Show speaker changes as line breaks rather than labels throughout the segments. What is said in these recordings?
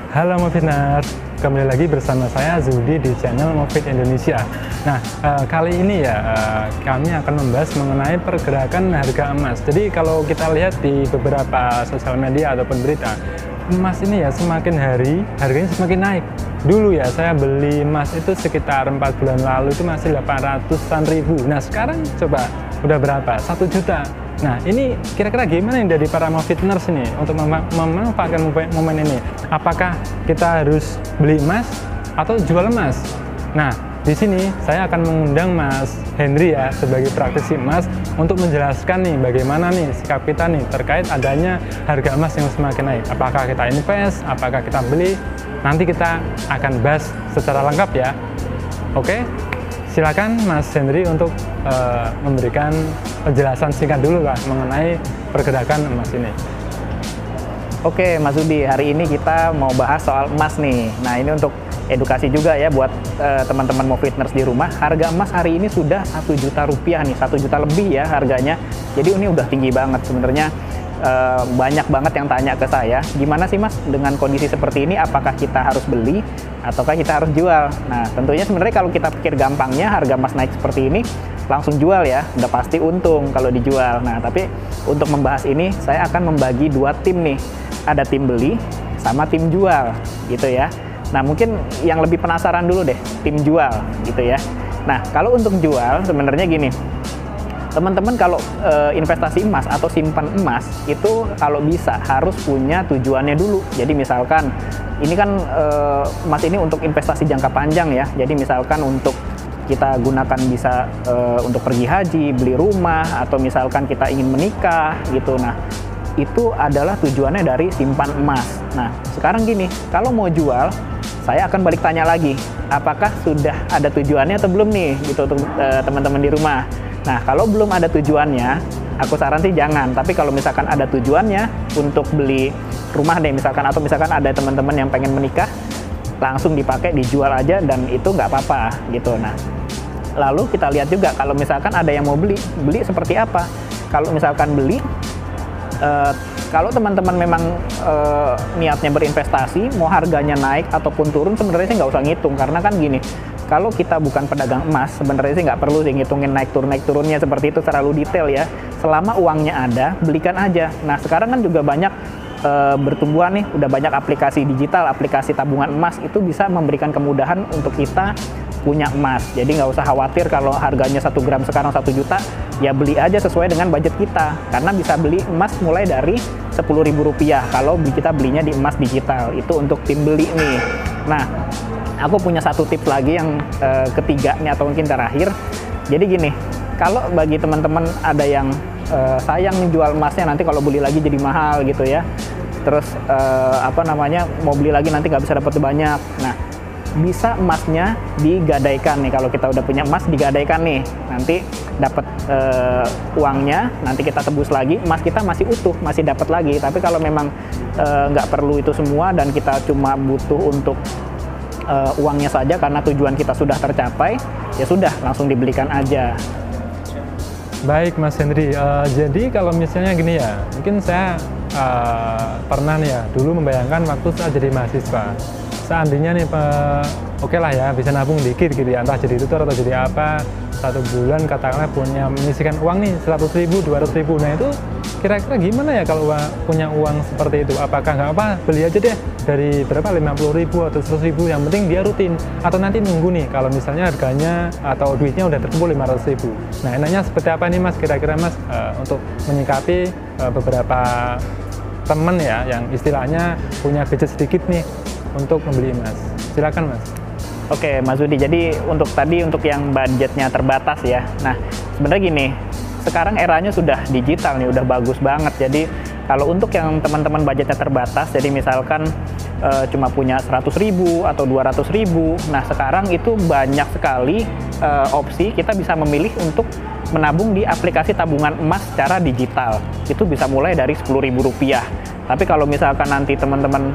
Halo Moviners, kembali lagi bersama saya Zudi di channel Movit Indonesia. Nah, kali ini kami akan membahas mengenai pergerakan harga emas. Jadi kalau kita lihat di beberapa sosial media ataupun berita, emas ini semakin hari harganya semakin naik. Dulu saya beli emas itu sekitar 4 bulan lalu itu masih 800-an ribu. Nah sekarang coba udah berapa? 1 juta. Nah ini kira-kira gimana nih dari para Movitners ini untuk memanfaatkan momen ini? Apakah kita harus beli emas atau jual emas? Nah di sini saya akan mengundang Mas Henry sebagai praktisi emas untuk menjelaskan nih bagaimana nih sikap kita nih terkait adanya harga emas yang semakin naik. Apakah kita invest? Apakah kita beli? Nanti kita akan bahas secara lengkap ya. Oke? Silakan Mas Henry untuk memberikan penjelasan singkat dulu mengenai pergerakan emas ini.
Oke Mas Zudi, hari ini kita mau bahas soal emas nih. Nah ini untuk edukasi juga ya buat teman-teman Movitners di rumah. Harga emas hari ini sudah 1 juta rupiah nih, 1 juta lebih ya harganya. Jadi ini udah tinggi banget sebenarnya. Banyak banget yang tanya ke saya, gimana sih Mas dengan kondisi seperti ini, apakah kita harus beli ataukah kita harus jual? Nah tentunya sebenarnya kalau kita pikir gampangnya harga emas naik seperti ini langsung jual ya, udah pasti untung kalau dijual. Nah tapi untuk membahas ini saya akan membagi 2 tim nih, ada tim beli sama tim jual gitu ya. Nah mungkin yang lebih penasaran dulu deh, tim jual gitu ya. Nah kalau untuk jual sebenarnya gini, teman-teman kalau investasi emas atau simpan emas itu kalau bisa harus punya tujuannya dulu. Jadi misalkan ini kan emas ini untuk investasi jangka panjang ya. Jadi misalkan untuk kita gunakan bisa untuk pergi haji, beli rumah, atau misalkan kita ingin menikah gitu. Nah itu adalah tujuannya dari simpan emas. Nah sekarang gini, kalau mau jual saya akan balik tanya lagi, apakah sudah ada tujuannya atau belum nih gitu untuk teman-teman di rumah. Nah, kalau belum ada tujuannya, aku saran sih jangan. Tapi kalau misalkan ada tujuannya untuk beli rumah deh misalkan, atau misalkan ada teman-teman yang pengen menikah, langsung dipakai, dijual aja dan itu nggak apa-apa gitu. Nah, lalu kita lihat juga kalau misalkan ada yang mau beli seperti apa. Kalau misalkan beli, kalau teman-teman memang niatnya berinvestasi, mau harganya naik ataupun turun, sebenarnya sih nggak usah ngitung. Karena kan gini, kalau kita bukan pedagang emas, sebenarnya sih nggak perlu sih ngitungin naik turunnya seperti itu terlalu detail ya. Selama uangnya ada, belikan aja. Nah sekarang kan juga banyak bertumbuhan nih, udah banyak aplikasi digital, aplikasi tabungan emas itu bisa memberikan kemudahan untuk kita punya emas. Jadi nggak usah khawatir kalau harganya 1 gram sekarang 1 juta, ya beli aja sesuai dengan budget kita. Karena bisa beli emas mulai dari Rp10.000 kalau kita belinya di emas digital. Itu untuk tim beli nih. Nah aku punya satu tips lagi yang ketiga nih atau mungkin terakhir. Jadi gini, kalau bagi teman-teman ada yang sayang nih jual emasnya, nanti kalau beli lagi jadi mahal gitu ya. Terus mau beli lagi nanti nggak bisa dapat banyak. Nah, bisa emasnya digadaikan nih. Kalau kita udah punya emas digadaikan nih, nanti dapat uangnya, nanti kita tebus lagi, emas kita masih utuh, masih dapat lagi. Tapi kalau memang nggak perlu itu semua dan kita cuma butuh untuk uangnya saja karena tujuan kita sudah tercapai, ya sudah langsung dibelikan aja.
Baik Mas Henry, jadi kalau misalnya gini ya, mungkin saya pernah nih dulu membayangkan waktu saya jadi mahasiswa, seandainya nih oke lah ya bisa nabung dikit gitu ya, entah jadi tutor atau jadi apa, 1 bulan katakanlah menyisihkan uang nih 100.000, 200.000. Nah itu kira-kira gimana ya kalau punya uang seperti itu? Apakah nggak apa beli aja deh dari berapa, 50.000 atau 100.000, yang penting dia rutin, atau nanti nunggu nih kalau misalnya harganya atau duitnya udah terkumpul 500.000. Nah enaknya seperti apa nih Mas kira-kira Mas untuk menyikapi beberapa temen ya yang istilahnya punya budget sedikit nih untuk membeli emas? Silakan Mas.
Oke Mas Zudi, jadi untuk yang budgetnya terbatas ya. Nah sebenarnya gini, sekarang eranya sudah digital nih, udah bagus banget. Jadi kalau untuk yang teman-teman budgetnya terbatas, jadi misalkan cuma punya 100.000 atau 200.000, nah sekarang itu banyak sekali opsi kita bisa memilih untuk menabung di aplikasi tabungan emas secara digital. Itu bisa mulai dari Rp10.000. Tapi kalau misalkan nanti teman-teman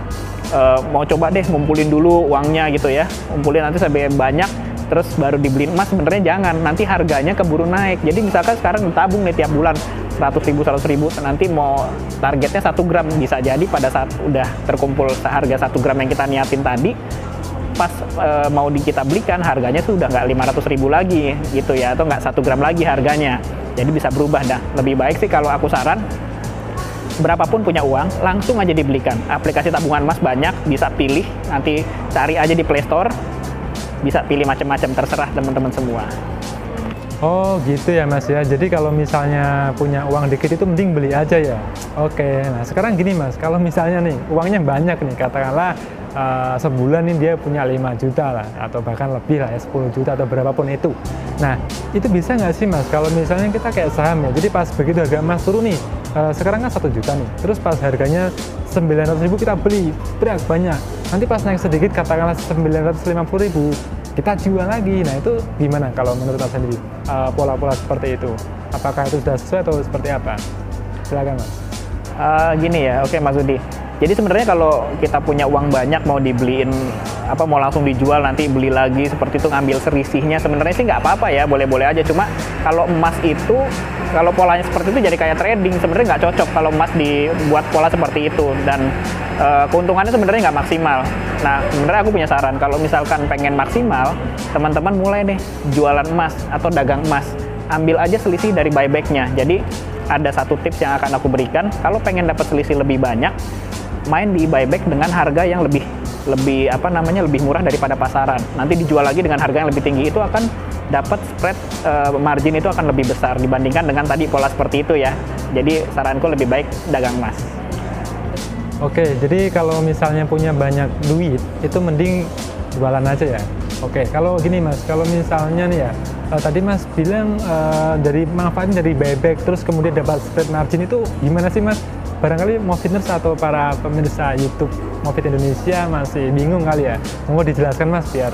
mau coba deh ngumpulin dulu uangnya gitu ya, ngumpulin nanti sampai banyak, terus baru dibeliin emas, sebenarnya jangan, nanti harganya keburu naik. Jadi misalkan sekarang ditabung nih tiap bulan 100.000, nanti mau targetnya 1 gram, bisa jadi pada saat udah terkumpul harga 1 gram yang kita niatin tadi, pas mau kita belikan harganya sudah nggak 500.000 lagi gitu ya, atau nggak 1 gram lagi harganya. Jadi bisa berubah dah. Lebih baik sih kalau aku saran, berapapun punya uang, langsung aja dibelikan. Aplikasi tabungan emas banyak, bisa pilih, nanti cari aja di Play Store, bisa pilih macam-macam, terserah teman-teman semua.
Oh gitu ya Mas ya, jadi kalau misalnya punya uang dikit itu mending beli aja ya. Oke, nah sekarang gini Mas, kalau misalnya nih uangnya banyak nih, katakanlah sebulan nih dia punya 5 juta lah, atau bahkan lebih lah ya, 10 juta atau berapapun itu. Nah itu bisa nggak sih Mas, kalau misalnya kita kayak saham ya, jadi pas begitu harga emas turun nih, sekarang kan 1 juta nih, terus pas harganya 900.000 kita beli, berat banyak, nanti pas naik sedikit katakanlah 950.000, kita jual lagi. Nah itu gimana kalau menurut Mas sendiri, pola-pola seperti itu? Apakah itu sudah sesuai atau seperti apa? Silakan Mas.
Gini ya, oke Mas Udi. Jadi sebenarnya kalau kita punya uang banyak mau dibeliin mau langsung dijual nanti beli lagi seperti itu, ngambil selisihnya, sebenarnya sih nggak apa-apa ya, boleh-boleh aja. Cuma kalau emas itu, kalau polanya seperti itu jadi kayak trading, sebenarnya nggak cocok kalau emas dibuat pola seperti itu, dan keuntungannya sebenarnya nggak maksimal. Nah sebenarnya aku punya saran, kalau misalkan pengen maksimal, teman-teman mulai deh jualan emas atau dagang emas, ambil aja selisih dari buybacknya. Jadi ada satu tips yang akan aku berikan, kalau pengen dapat selisih lebih banyak, main di buyback dengan harga yang lebih murah daripada pasaran. Nanti dijual lagi dengan harga yang lebih tinggi, itu akan dapat spread margin itu akan lebih besar dibandingkan dengan tadi pola seperti itu ya. Jadi saranku lebih baik dagang emas.
Oke, jadi kalau misalnya punya banyak duit, itu mending jualan aja ya. Oke, kalau gini Mas, kalau misalnya nih ya, tadi Mas bilang dari manfaatnya dari buyback, terus kemudian dapat spread margin, itu gimana sih Mas? Barangkali Movitners atau para pemirsa YouTube Movit Indonesia masih bingung kali ya. Mau dijelaskan Mas biar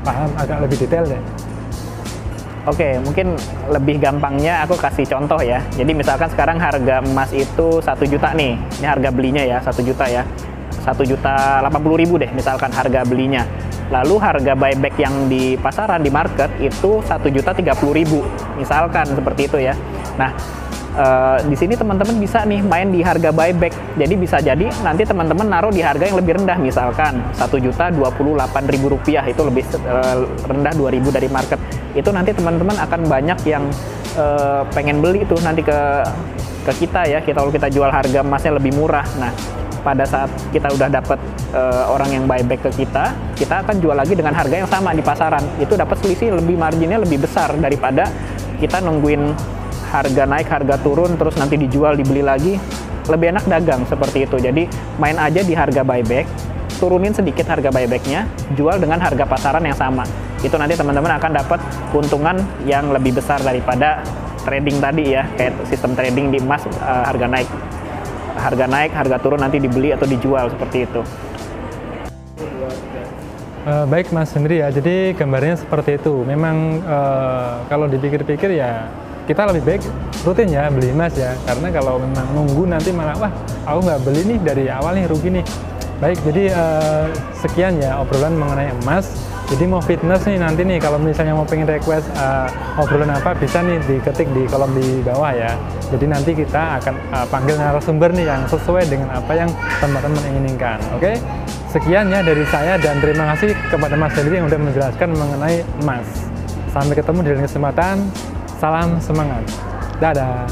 paham agak lebih detail deh.
Oke, mungkin lebih gampangnya aku kasih contoh ya. Jadi misalkan sekarang harga emas itu 1 juta nih. Ini harga belinya ya, 1 juta ya. 1.080.000 deh misalkan harga belinya. Lalu harga buyback yang di pasaran, di market itu 1.030.000. Misalkan seperti itu ya. Nah, di sini teman-teman bisa nih main di harga buyback. Jadi bisa jadi nanti teman-teman naruh di harga yang lebih rendah, misalkan 1.028.000 rupiah, itu lebih rendah 2.000 dari market. Itu nanti teman-teman akan banyak yang pengen beli itu nanti ke kita ya. Kalau kita jual harga emasnya lebih murah. Nah, pada saat kita udah dapat orang yang buyback ke kita akan jual lagi dengan harga yang sama di pasaran. Itu dapat selisih lebih, marginnya lebih besar daripada kita nungguin harga naik, harga turun, terus nanti dijual, dibeli lagi. Lebih enak dagang seperti itu. Jadi main aja di harga buyback, turunin sedikit harga buybacknya, jual dengan harga pasaran yang sama. Itu nanti teman-teman akan dapat keuntungan yang lebih besar daripada trading tadi ya, kayak sistem trading di emas, harga naik, harga turun, nanti dibeli atau dijual seperti itu.
Baik Mas Henry ya, jadi gambarnya seperti itu. Memang kalau dipikir-pikir ya, kita lebih baik rutin ya beli emas ya, karena kalau memang nunggu nanti malah wah aku nggak beli nih dari awal nih, rugi nih. Baik, jadi sekian ya obrolan mengenai emas. Jadi Movitners nih nanti nih kalau misalnya mau pengen request obrolan apa, bisa nih diketik di kolom di bawah ya. Jadi nanti kita akan panggil narasumber nih yang sesuai dengan apa yang teman-teman inginkan. Oke, sekian ya dari saya, dan terima kasih kepada Mas Henry yang sudah menjelaskan mengenai emas. Sampai ketemu di lain kesempatan. Salam semangat. Dadah.